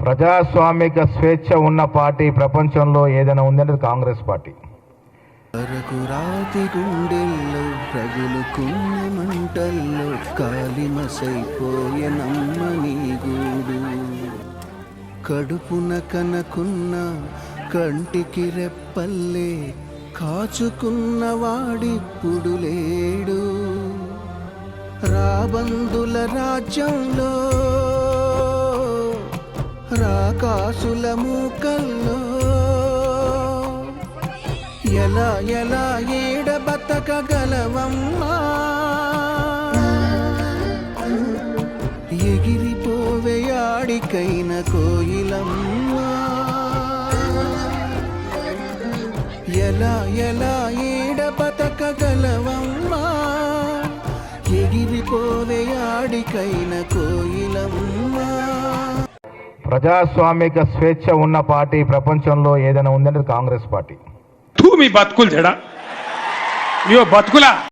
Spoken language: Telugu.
ప్రజాస్వామిక స్వేచ్ఛ ఉన్న పార్టీ ప్రపంచంలో ఏదైనా ఉందంటే కాంగ్రెస్ పార్టీ. రాతి గుండెల్లో రగులుకున్న మంటల్లో కాలిమసైపోయే నమ్మని గూడు కడుపున కనకున్న కంటికి రెప్పల్లే కాచుకున్న వాడిప్పుడు లేడు. రాబందుల రాజ్యంలో రాకాసుల మూకల్లో ఎలా ఎలా ఏడ బతకగలవమ్మా. ఎగిరిపోవే ఆడికైన కోయిలమ్మా. ఎలా ఎలా ఏడ బతకగలవమ్మా. ఎగిరిపోవే ఆడికైన కోయిలమ్మా. ప్రజాస్వామిక స్వేచ్ఛ ఉన్న పార్టీ ప్రపంచంలో ఏదైనా ఉందంటే కాంగ్రెస్ పార్టీ. మీ బతుకులు చెడా, మీ బతుకులా